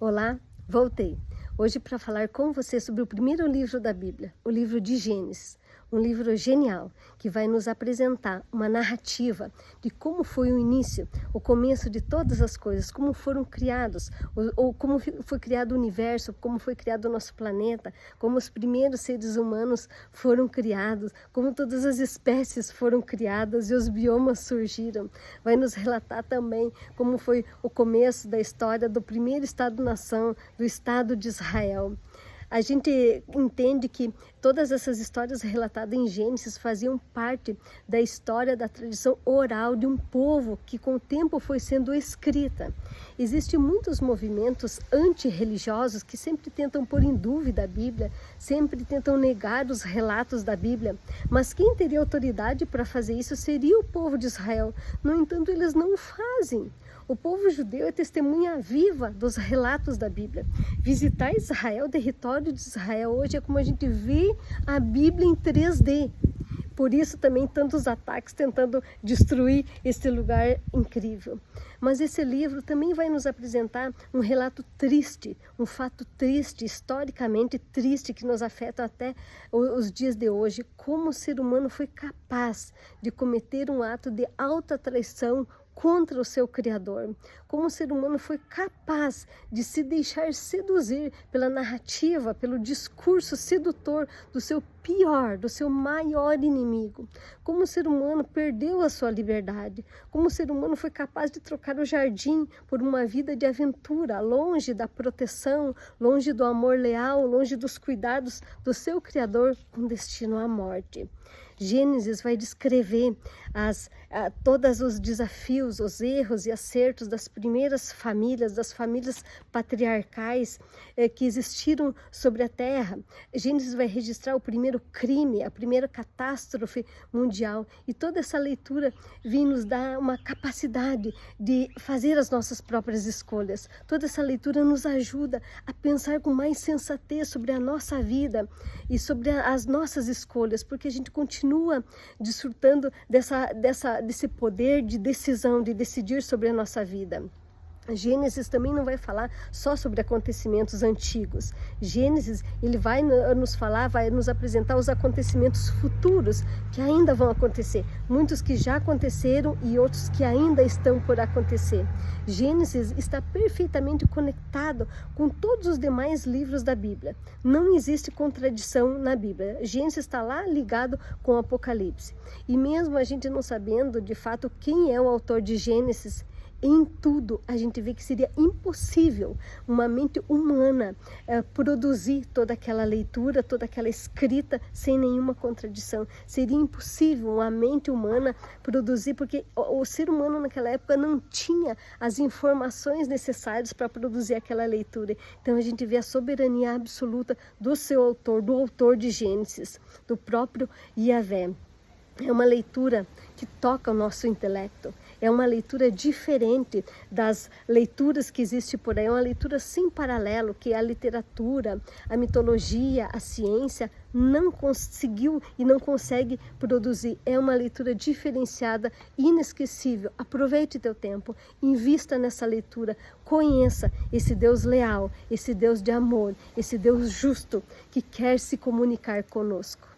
Olá, voltei. Hoje para falar com você sobre o primeiro livro da Bíblia, o livro de Gênesis. Um livro genial que vai nos apresentar uma narrativa de como foi o início, o começo de todas as coisas, como foram criados, ou como foi criado o universo, como foi criado o nosso planeta, como os primeiros seres humanos foram criados, como todas as espécies foram criadas e os biomas surgiram. Vai nos relatar também como foi o começo da história do primeiro Estado-nação, do Estado de Israel. A gente entende que todas essas histórias relatadas em Gênesis faziam parte da história, da tradição oral de um povo que com o tempo foi sendo escrita. Existem muitos movimentos antirreligiosos que sempre tentam pôr em dúvida a Bíblia, sempre tentam negar os relatos da Bíblia, mas quem teria autoridade para fazer isso seria o povo de Israel. No entanto, eles não fazem. O povo judeu é testemunha viva dos relatos da Bíblia. Visitar Israel, o território de Israel hoje é como a gente vê a Bíblia em 3D. Por isso também tantos ataques tentando destruir esse lugar incrível. Mas esse livro também vai nos apresentar um relato triste, um fato triste, historicamente triste, que nos afeta até os dias de hoje. Como o ser humano foi capaz de cometer um ato de alta traição contra o seu Criador, como o ser humano foi capaz de se deixar seduzir pela narrativa, pelo discurso sedutor do seu pior, do seu maior inimigo, como o ser humano perdeu a sua liberdade, como o ser humano foi capaz de trocar o jardim por uma vida de aventura, longe da proteção, longe do amor leal, longe dos cuidados do seu Criador, com destino à morte. Gênesis vai descrever todos os desafios, os erros e acertos das primeiras famílias, das famílias patriarcais que existiram sobre a Terra. Gênesis vai registrar o primeiro crime, a primeira catástrofe mundial. E toda essa leitura vem nos dar uma capacidade de fazer as nossas próprias escolhas. Toda essa leitura nos ajuda a pensar com mais sensatez sobre a nossa vida e sobre as nossas escolhas, porque a gente continua desfrutando desse poder de decisão, de decidir sobre a nossa vida. Gênesis também não vai falar só sobre acontecimentos antigos. Gênesis, ele vai nos falar, vai nos apresentar os acontecimentos futuros que ainda vão acontecer. Muitos que já aconteceram e outros que ainda estão por acontecer. Gênesis está perfeitamente conectado com todos os demais livros da Bíblia. Não existe contradição na Bíblia. Gênesis está lá ligado com o Apocalipse. E mesmo a gente não sabendo de fato quem é o autor de Gênesis, em tudo a gente vê que seria impossível uma mente humana produzir toda aquela leitura, toda aquela escrita sem nenhuma contradição. Seria impossível uma mente humana produzir, porque o ser humano naquela época não tinha as informações necessárias para produzir aquela leitura. Então a gente vê a soberania absoluta do seu autor, do autor de Gênesis, do próprio Yahvé. É uma leitura que toca o nosso intelecto, é uma leitura diferente das leituras que existem por aí, é uma leitura sem paralelo, que a literatura, a mitologia, a ciência não conseguiu e não consegue produzir. É uma leitura diferenciada, inesquecível. Aproveite teu tempo, invista nessa leitura, conheça esse Deus leal, esse Deus de amor, esse Deus justo que quer se comunicar conosco.